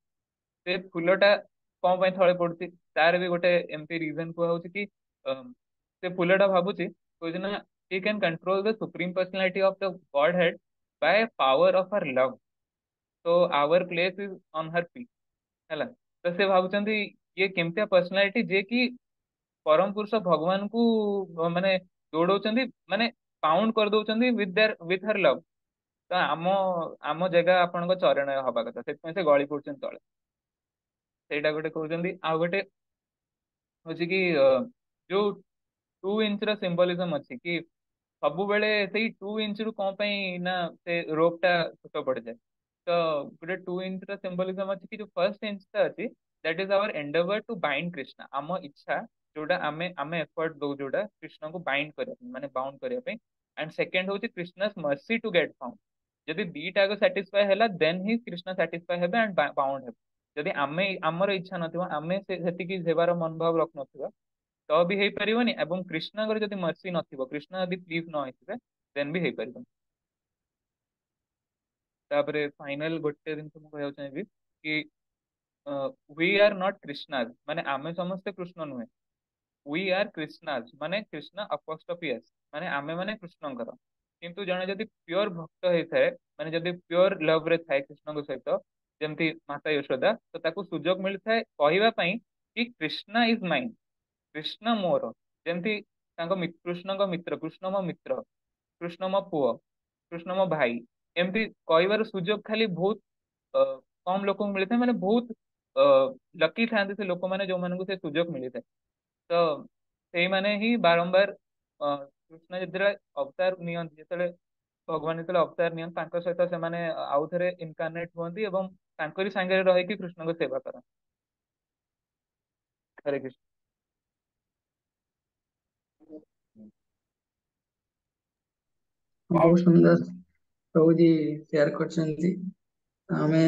ସେ ଫୁଲଟା କଣ ପାଇଁ ତଳେ ପଡୁଛି, ତାର ବି ଗୋଟେ ଏମିତି ରିଜନ କୁହାହଉଛି କି ସେ ଫୁଲଟା ଭାବୁଛି, କହୁଛି ନା he can control the supreme personality of the godhead by power of her love, so our place is on her feet। ହେଲା, ତ ସେ ଭାବୁଛନ୍ତି ଇଏ କେମିତିଆ ପର୍ସନାଲିଟି ଯିଏ କି ପରମ ପୁରୁଷ ଭଗବାନଙ୍କୁ ମାନେ ଦୌଡଉଛନ୍ତି, ମାନେ ପାଉଣ୍ଡ କରିଦଉଛନ୍ତି with her love। ତ ଆମ ଜାଗା ଆପଣଙ୍କ ଚରଣରେ ହବା କଥା, ସେଥିପାଇଁ ସେ ଗଳି ପଡୁଛନ୍ତି ତଳେ। ସେଇଟା ଗୋଟେ କହୁଛନ୍ତି। ଆଉ ଗୋଟେ ହଉଛି କି ଯୋଉ 2 ଇଞ୍ଚର ସିମ୍ବଲିଜମ ଅଛି କି ସବୁବେଳେ ସେଇ 2 ଇଞ୍ଚରୁ କଣ ପାଇଁ ନା ସେ ରୋପ ଟା ଛୋଟ ପଡିଯାଏ। ତ ଗୋଟେ 2 ଇଞ୍ଚର ସିମ୍ବଲିଜମ ଅଛି କି ଯୋଉ ଫର୍ଷ୍ଟ ଇଞ୍ଚଟା ଅଛି that is our endeavour to bind Krishna, ଆମ ଇଚ୍ଛା ଯୋଉଟା ଆମେ ଆମେ ଏଫର୍ଟ ଦଉ ଯୋଉଟା କୃଷ୍ଣଙ୍କୁ ବାଇଣ୍ଡ କରିବା ପାଇଁ ମାନେ ବାଉଣ୍ଡ କରିବା ପାଇଁ। ଆଣ୍ଡ ସେକେଣ୍ଡ ହଉଛି କୃଷ୍ଣସ୍ ମର୍ସି ଟୁ ଗେଟ୍ ଫାଉଣ୍ଡ। ଯଦି ଦିଟା ଆଗ ସାଟିସ୍ଫାଏ ହେଲା ଦେନ୍ ହିଁ କୃଷ୍ଣ ସାଟିସ୍ଫାଏ ହେବେ ଆଣ୍ଡ ବାଉଣ୍ଡ ହେବେ। ଯଦି ଆମେ ଆମର ଇଚ୍ଛା ନଥିବ, ଆମେ ସେତିକି ହେବାର ମନୋଭାବ ରଖୁନଥିବା, ତ ବି ହେଇପାରିବନି। ଏବଂ କୃଷ୍ଣଙ୍କର ଯଦି ମର୍ସି ନଥିବ, କୃଷ୍ଣ ଯଦି ପ୍ଲିଜ ନ ହେଇଥିବେ, ଦେନ୍ ବି ହେଇପାରିବନି। ତାପରେ ଫାଇନାଲ ଗୋଟେ ଜିନିଷ ମୁଁ କହିବାକୁ ଚାହିଁବି କି वी आर नॉट कृष्णाज, ମାନେ ଆମେ ସମସ୍ତେ କୃଷ୍ଣ ନୁହେଁ। वी आर कृष्णाज ମାନେ କୃଷ୍ଣ apostrophe s, ମାନେ ଆମେ ମାନେ କୃଷ୍ଣଙ୍କର। କିନ୍ତୁ ଜଣେ ଯଦି ପିଓର ଭକ୍ତ ହେଇଥାଏ, ମାନେ ଯଦି ପିଓର ଲଭ ରେ ଥାଏ କୃଷ୍ଣଙ୍କ ସହିତ, ଯେମିତି ମାତା ଯଶୋଦା, ତ ତାକୁ ସୁଯୋଗ ମିଳିଥାଏ କହିବା ପାଇଁ କି କୃଷ୍ଣ ଇଜ ମାଇନ୍, କୃଷ୍ଣ ମୋର। ଯେମିତି ତାଙ୍କ କୃଷ୍ଣଙ୍କ ମିତ୍ର, କୃଷ୍ଣ ମୋ ମିତ୍ର, କୃଷ୍ଣ ମୋ ପୁଅ, କୃଷ୍ଣ ମୋ ଭାଇ, ଏମିତି କହିବାର ସୁଯୋଗ ଖାଲି ବହୁତ କମ ଲୋକଙ୍କୁ ମିଳିଥାଏ। ମାନେ ବହୁତ ଲକି ଥାନ୍ତି ସେ ଲୋକମାନେ ଯୋଉମାନଙ୍କୁ ସେ ସୁଯୋଗ ମିଳିଥାଏ। ତ ସେଇମାନେ ହିଁ ବାରମ୍ବାର କୃଷ୍ଣ ଯେତେବେଳେ ଅବତାର ନିଅନ୍ତି, ଯେତେବେଳେ ଭଗବାନ ଯେତେବେଳେ ଅବତାର ନିଅନ୍ତି, ତାଙ୍କ ସହିତ ସେମାନେ ଆଉ ଥରେ ଇନକାର୍ନେଟ ହୁଅନ୍ତି ଏବଂ ତାଙ୍କରି ସାଙ୍ଗରେ ରହିକି କୃଷ୍ଣଙ୍କ ସେବା କରନ୍ତି। ହରେ କୃଷ୍ଣ। ବହୁତ ସୁନ୍ଦର ପ୍ରଭୁଜୀ ସେୟାର କରିଛନ୍ତି। ଆମେ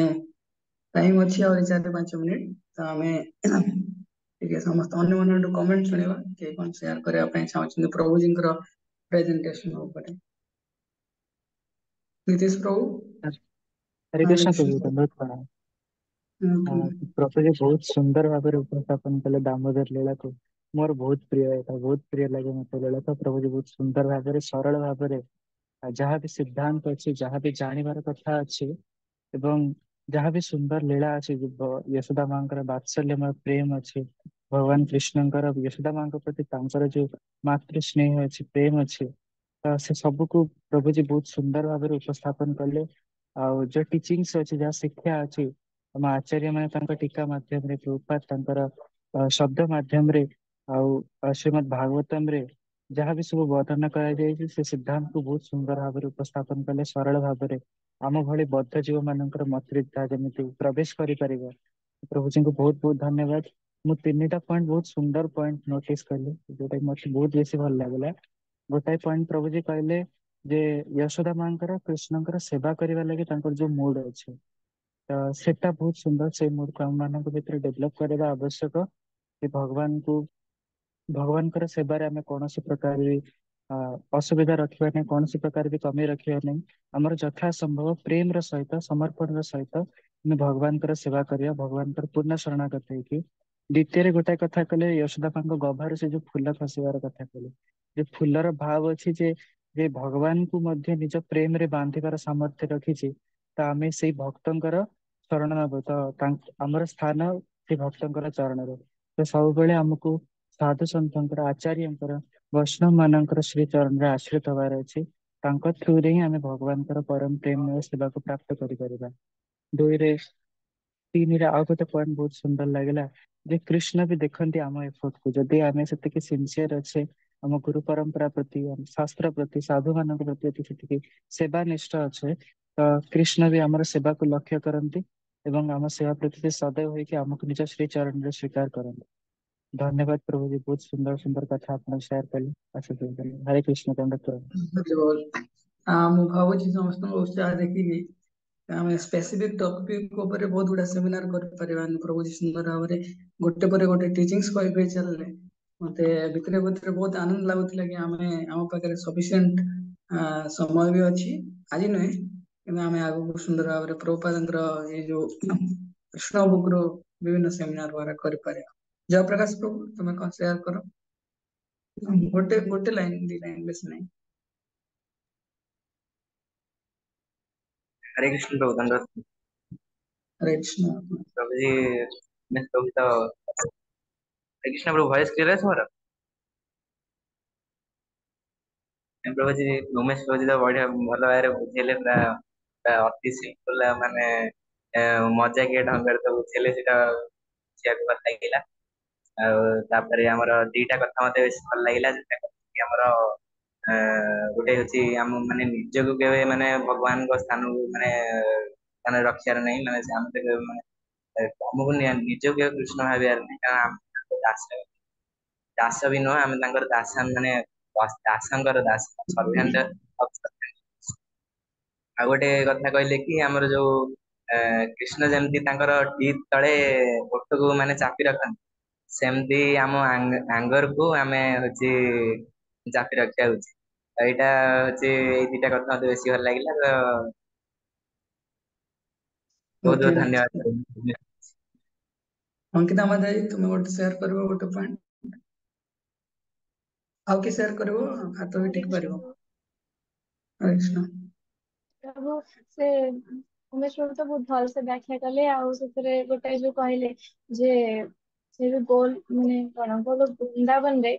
ଟାଇମ ଅଛି ଆହୁରି 4-5 ମିନିଟ, ତ ଆମେ ଟିକେ ସମସ୍ତ ଅନ୍ୟମାନଙ୍କଠୁ କମେଣ୍ଟ ଶୁଣିବା, କିଏ କଣ ସେୟାର କରିବା ପାଇଁ ଚାହୁଁଛନ୍ତି ପ୍ରଭୁଜୀଙ୍କର ପ୍ରେଜେଣ୍ଟେସନ ଉପରେ। ନୀତିଶ ପ୍ରଭୁ, हरे हरे कृष्ण कृष्ण प्रभु, प्रभु। दंडवत प्रणाम। हम्म, प्रभु जी बहुत सुंदर भाव उपस्थापन कले दामोदर लीला को। मोर बहुत प्रिय है, बहुत प्रिय लगे मत लीला तो। प्रभु जी बहुत सुंदर भाव सरल भाव जहाँ भी सिद्धांत अच्छी, जहाँ भी जानिबार कथा अच्छी, एवं जहाँ भी सुंदर लीला अच्छी, यशोदा माँ बात्सल्यमय प्रेम अच्छी, भगवान कृष्णकर यशोदा माँ प्रति तांकर जो मातृ स्नेह अच्छी, प्रेम अच्छी, तो से सब को प्रभु जी बहुत सुंदर भाव उपस्थापन कले। आउ जो टीचिंग्स अच्छी, जहाँ शिक्षा अच्छी, ଆମ ଆଚାର୍ଯ୍ୟ ମାନେ ତାଙ୍କ ଟୀକା ମାଧ୍ୟମରେ, ପ୍ରଭୁପାଦ ତାଙ୍କର ଶବ୍ଦ ମାଧ୍ୟମରେ, ଆଉ ଶ୍ରୀମଦ୍ ଭାଗବତମରେ ଯାହା ବି ସବୁ ବର୍ଣ୍ଣନା କରାଯାଇଛି, ସେ ସିଦ୍ଧାନ୍ତକୁ ବହୁତ ସୁନ୍ଦର ଭାବରେ ଉପସ୍ଥାପନ କଲେ, ସରଳ ଭାବରେ ଆମ ଭଳି ବଦ୍ଧ ଜୀବ ମାନଙ୍କର ମତ୍ରିକା ଯେମିତି ପ୍ରବେଶ କରିପାରିବ। ପ୍ରଭୁଜୀଙ୍କୁ ବହୁତ ବହୁତ ଧନ୍ୟବାଦ। ମୁଁ 3ଟା ପଏଣ୍ଟ ବହୁତ ସୁନ୍ଦର ପଏଣ୍ଟ ନୋଟିସ କଲି, ଯୋଉଟା କି ମତେ ବହୁତ ବେଶୀ ଭଲ ଲାଗିଲା। ଗୋଟାଏ ପଏଣ୍ଟ ପ୍ରଭୁଜୀ କହିଲେ ଯେ ଯଶୋଦା ମାଙ୍କର କୃଷ୍ଣଙ୍କର ସେବା କରିବା ଲାଗି ତାଙ୍କର ଯୋଉ ମୁଡ ଅଛି, ତ ସେଟା ବହୁତ ସୁନ୍ଦର। ସେଇ ମୁଡକୁ ଆମ ମାନଙ୍କ ଭିତରେ ଡେଭଲପ କରିବା ଆବଶ୍ୟକ, କି ଭଗବାନଙ୍କର ସେବାରେ ଆମେ କୌଣସି ପ୍ରକାର ବି असुविधा रखिबा नहीं, कौन सी प्रकार भी कमी रखिबा नहीं। हमर यथा संभव प्रेम र सहित समर्पण र सहित ଆମେ ଭଗବାନଙ୍କର ସେବା କରିବା, ଭଗବାନଙ୍କର ପୂର୍ଣ୍ଣ ଶରଣାଗତ ହେଇକି। ଦ୍ୱିତୀୟରେ ଗୋଟାଏ କଥା କହିଲେ, ଯଶୋଦାମାଙ୍କ ଗଭାରୁ ସେ ଯୋଉ ଫୁଲ ଖସିବାର କଥା କହିଲେ, ଯେ ଫୁଲର ଭାବ ଅଛି ଯେ ଭଗବାନଙ୍କୁ ମଧ୍ୟ ନିଜ ପ୍ରେମରେ ବାନ୍ଧିବାର ସାମର୍ଥ୍ୟ ରଖିଛି, ତ ଆମେ ସେଇ ଭକ୍ତଙ୍କର ଶରଣ ନେବୁ। ତ ଆମର ସ୍ଥାନ ସେ ଭକ୍ତଙ୍କର ଚରଣରେ। ତ ସବୁବେଳେ ଆମକୁ ସାଧୁ ସନ୍ଥଙ୍କର, ଆଚାର୍ଯ୍ୟଙ୍କର, ବୈଷ୍ଣବ ମାନଙ୍କର ଶ୍ରୀ ଚରଣରେ ଆଶ୍ରିତ ହେବାର ଅଛି। ତାଙ୍କ ଥ୍ରୁରେ ହିଁ ଆମେ ଭଗବାନଙ୍କର ପରମ ପ୍ରେମ ସେବାକୁ ପ୍ରାପ୍ତ କରିପାରିବା। ଦୁଇରେ ତିନିରେ ଆଉ ଗୋଟେ ପଏଣ୍ଟ ବହୁତ ସୁନ୍ଦର ଲାଗିଲା, ଯେ କୃଷ୍ଣ ବି ଦେଖନ୍ତି ଆମ ଏଫର୍ଟକୁ। ଯଦି ଆମେ ସେତିକି ସିନସିୟର ଅଛେ ଆମ ଗୁରୁ ପରମ୍ପରା ପ୍ରତି, ଆମ ଶାସ୍ତ୍ର ପ୍ରତି, ସାଧୁ ମାନଙ୍କ ପ୍ରତି ଯଦି ସେତିକି ସେବା ନିଷ୍ଠ ଅଛେ, ତ କୃଷ୍ଣ ବି ଆମର ସେବାକୁ ଲକ୍ଷ୍ୟ କରନ୍ତି ଏବଂ ଆମ ସେବା ପ୍ରତି ସେ ସଦୟ ହୋଇକି ଆମକୁ ନିଜ ଶ୍ରୀ ଚରଣରେ ସ୍ୱୀକାର କରନ୍ତି। ଧନ୍ୟବାଦ ପ୍ରଭୁଜୀ, ବହୁତ ସୁନ୍ଦର ସୁନ୍ଦର କଥା ଆପଣ ସେୟାର କଲେ। ଆଶା କଲି ହରେ କୃଷ୍ଣ କଣ୍ଡକ୍ଟର। ମୁଁ ଭାବୁଛି ସମସ୍ତଙ୍କ ଉତ୍ସାହ ଦେଖିକି ଆମେ ସ୍ପେସିଫିକ ଟପିକ ଉପରେ ବହୁତ ଗୁଡା ସେମିନାର କରିପାରିବା। ପ୍ରଭୁ ଯୀ ସୁନ୍ଦର ଭାବରେ ଗୋଟେ ପରେ ଗୋଟେ ଟିଚିଙ୍ଗସ କହି ଚାଲିଲେ ମତେ ଭିତରେ ଭିତରେ ବହୁତ ଆନନ୍ଦ ଲାଗୁଥିଲା କି ଆମ ପାଖରେ ସଫିସିଏଣ୍ଟ ସମୟ ବି ଅଛି, ଆଜି ନୁହେଁ କିନ୍ତୁ ଆମେ ଆଗକୁ ସୁନ୍ଦର ଭାବରେ ପ୍ରଭୁପାଦଙ୍କର ଏଇ ଯୋଉ କୃଷ୍ଣ ବୁକ୍ ର ବିଭିନ୍ନ ସେମିନାର ଦ୍ୱାରା କରିପାରିବା। ଜୟପ୍ରକାଶ ପ୍ରଭୁ, ତମେ କଣ ସେୟାର କର? ଗୋଟେ ଗୋଟେ ଲାଇନ, ଦି ଲାଇନ, ବେଶୀ ନାହିଁ। हरे कृष्ण प्रभु, धन्यवाद हरे कृष्ण। प्रभु जी। मैं प्रभु तो हरे कृष्ण प्रभु, वॉइस क्लियर है तुम्हारा? प्रभु जी उमेश प्रभु जी तो बढ़िया भल भाव बुझेले, पूरा अति सिंपल माने मजाकिया ढंग तो बुझेले, सेटा बुझिବାକୁ ଭଲ ଲାଗିଲା। ଆଉ ତାପରେ ଆମର ଦିଟା କଥା ମତେ ବେଶୀ ଭଲ ଲାଗିଲା, ଯେଟା କି ଆମର ଗୋଟେ ହଉଛି ଆମ ମାନେ ନିଜକୁ କେବେ ମାନେ ଭଗବାନଙ୍କ ସ୍ଥାନକୁ ମାନେ ରଖିବାର ନାହିଁ, ମାନେ ଆମେ ମାନେ ଆମକୁ ନିଜକୁ କେବେ କୃଷ୍ଣ ଭାବିବାର ନାହିଁ, କାରଣ ଆମେ ତାଙ୍କ ଦାସ। ଦାସ ବି ନୁହଁ, ଆମେ ତାଙ୍କର ଦାସ, ମାନେ ଦାସଙ୍କର ଦାସ, ସର୍ଭେଣ୍ଟ ଅଫ ସର୍ଭେଣ୍ଟ। ଆଉ ଗୋଟେ କଥା କହିଲେ କି ଆମର ଯୋଉ କୃଷ୍ଣ ଯେମିତି ତାଙ୍କର ଟିଥ ତଳେ ଓଠକୁ ମାନେ ଚାପି ରଖନ୍ତି, ସେମିତି ଆମ ଆଙ୍ଗରକୁ ଆମେ ହଉଛି ଚାପି ରଖିବା ଉଚିତ। ଏଇଟା ହଉଛି ଏଇ ଦିଟା କଥା ମତେ ବେଶୀ ଭଲ ଲାଗିଲା। ତ ବହୁତ ଓକେ, ବହୁତ ଧନ୍ୟବାଦ। ଅଙ୍କିତା ମାଧାଇ, ତୁମେ ଗୋଟେ ସେୟାର କରିବ ଗୋଟେ ପଏଣ୍ଟ? ଆଉ କିଏ ସେୟାର କରିବ? ହାତ ବି ଟେକି ପାରିବ। ହରେ କୃଷ୍ଣ ପ୍ରଭୁ, ସେ ଉମେଶ ପ୍ରଭୁ ତ ବହୁତ ଭଲ ସେ ବ୍ୟାଖ୍ୟା କଲେ। ଆଉ ସେଥିରେ ଗୋଟେ ଯୋଉ କହିଲେ ଯେ ସେ ଯୋଉ ଗୋଲ ମାନେ କଣ ଗୋଲ ବୃନ୍ଦାବନରେ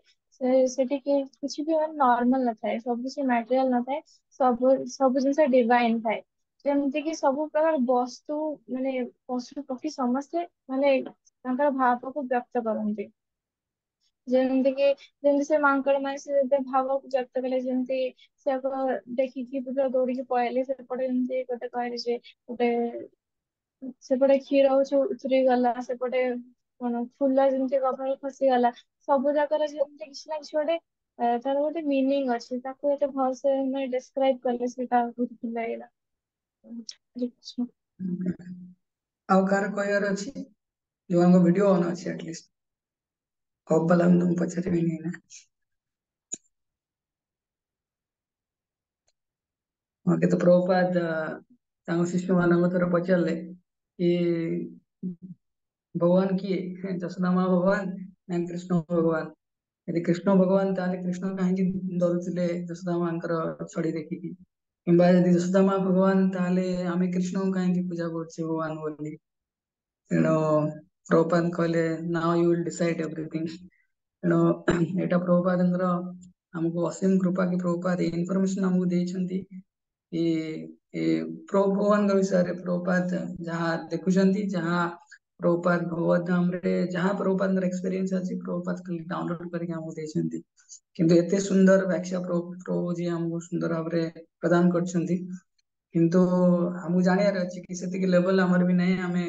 ସେଠି କିଛି ବି ମାନେ ନର୍ମାଲ ନଥାଏ, ସବୁ କିଛି ମ୍ୟାଟେରିଆଲ ନଥାଏ, ସବୁ ଜିନିଷ ଡିଭାଇନ ଥାଏ। ଯେମିତି କି ସବୁ ପ୍ରକାର ବସ୍ତୁ ମାନେ ପଶୁ ପକ୍ଷୀ ସମସ୍ତେ ମାନେ ତାଙ୍କର ଭାବକୁ ବ୍ୟକ୍ତ କରନ୍ତି। ଯେମିତି ସେ ମାଙ୍କଡ ମାନେ ସେ ଭାବକୁ ବ୍ୟକ୍ତ କଲେ, ଯେମିତି ସେ ଆଗ ଦେଖିକି ପୁରା ଦୌଡିକି ପଳେଇଲେ। ସେପଟେ ଯେମିତି ଗୋଟେ କହିଲେ ଯେ ଗୋଟେ ସେପଟେ କ୍ଷୀର ଉତୁରି ଗଲା, ସେପଟେ କଣ ଫୁଲ ଯେମିତି ଗଭାରୁ ଖସିଗଲା। ସବୁ ଜାଗାରେ ଯେମିତି କିଛି ନା କିଛି ଗୋଟେ ତାର ଗୋଟେ ମିନିଂ ଅଛି, ତାକୁ ଏତେ ଭଲସେ ମାନେ ଡେସକ୍ରାଇବ କଲେ, ସେଟା ବହୁତ ଭଲ ଲାଗିଲା। ଆଉ କାହାର କହିବାର ଅଛି? ଯୋଉମାନଙ୍କ ଭିଡିଓ ଅନ୍ ଅଛି ଆଟଲିଷ୍ଟ ହବ୍ ବାଲା ମୁଁ ପଚାରିବିନି ନା। କେତେ ପ୍ରଭୁପାଦ ତାଙ୍କ ଶିଷ୍ୟ ମାନଙ୍କ ଥରେ ପଚାରିଲେ କି ଭଗବାନ କିଏ? ଯଶୋଦା ମା ଭଗବାନ ନା କୃଷ୍ଣ ଭଗବାନ? ଯଦି କୃଷ୍ଣ ଭଗବାନ, ତାହେଲେ କୃଷ୍ଣ କାହିଁକି ଡରୁଥିଲେ ଯଶୋଦା ମାଙ୍କର ଛଡି ଦେଖିକି? କିମ୍ବା ଯଦି ଯଶୋଦା ମା ଭଗବାନ, ତାହେଲେ ଆମେ କୃଷ୍ଣଙ୍କୁ କାହିଁକି ପୂଜା କରୁଛେ ଭଗବାନ ବୋଲି? ତେଣୁ ପ୍ରଭୁପାଦ କହିଲେ, ନାଉ ୟୁ ୱିଲ୍ ଡିସାଇଡ୍ ଏଭ୍ରିଥିଙ୍ଗ। ତେଣୁ ଏଇଟା ପ୍ରଭୁପାଦଙ୍କର ଆମକୁ ଅସୀମ କୃପା କି ପ୍ରଭୁପାଦ ଏଇ ଇନଫର୍ମେସନ ଆମକୁ ଦେଇଛନ୍ତି କି ପ୍ରଭୁ ଭଗବାନଙ୍କ ବିଷୟରେ ପ୍ରଭୁପାଦ ଯାହା ଦେଖୁଛନ୍ତି, ଯାହା ପ୍ରଭୁପାଦ ଭଗବତ ଧାମରେ ଯାହା ପ୍ରଭୁପାଦଙ୍କର ଏକ୍ସପିରିଏନ୍ସ ଅଛି, ପ୍ରଭୁପାଦ ଖାଲି ଡାଉନଲୋଡ କରିକି ଆମକୁ ଦେଇଛନ୍ତି। କିନ୍ତୁ ଏତେ ସୁନ୍ଦର ବ୍ୟାଖ୍ୟା ପ୍ରଭୁ जी ଆମକୁ ସୁନ୍ଦର ଭାବରେ ପ୍ରଦାନ କରିଛନ୍ତି। କିନ୍ତୁ ଆମକୁ ଜାଣିବାର ଅଛି କି ସେତିକି ଲେଭେଲ ଆମର ବି ନାହିଁ ଆମେ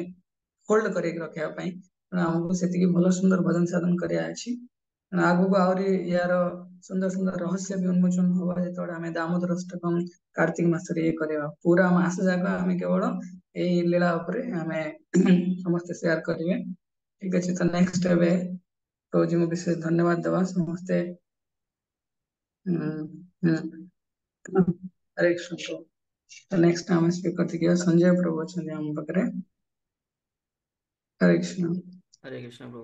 ହୋଲ୍ଡ କରିକି ରଖିବା ପାଇଁ। ତେଣୁ ଆମକୁ ସେତିକି ଭଲ ସୁନ୍ଦର ଭଜନ ସାଧନ କରିବା ଅଛି। ତେଣୁ ଆଗକୁ ଆହୁରି ୟାର ସୁନ୍ଦର ସୁନ୍ଦର ରହସ୍ୟ ବି ଉନ୍ମୋଚନ ହବା, ଯେତେବେଳେ ଆମେ ଦାମୋଦର ଅଷ୍ଟକମ୍ କାର୍ତ୍ତିକ ମାସରେ ଇଏ କରିବା। ପୁରା ମାସ ଯାକ ଆମେ କେବଳ ଏଇ ଲୀଳା ଉପରେ ଆମେ ସମସ୍ତେ ସେୟାର କରିବେ। ଠିକ ଅଛି, ତ ନେକ୍ସଟ ଏବେ ପ୍ରଭୁଜୀଙ୍କୁ ବିଶେଷ ଧନ୍ୟବାଦ ଦେବା ସମସ୍ତେ। हम्म, हरे कृष्ण प्रभु। नेक्स्ट आम स्पीकर थी संजय प्रभु अच्छा आम पाखे। हरे कृष्ण। हरे कृष्ण प्रभु।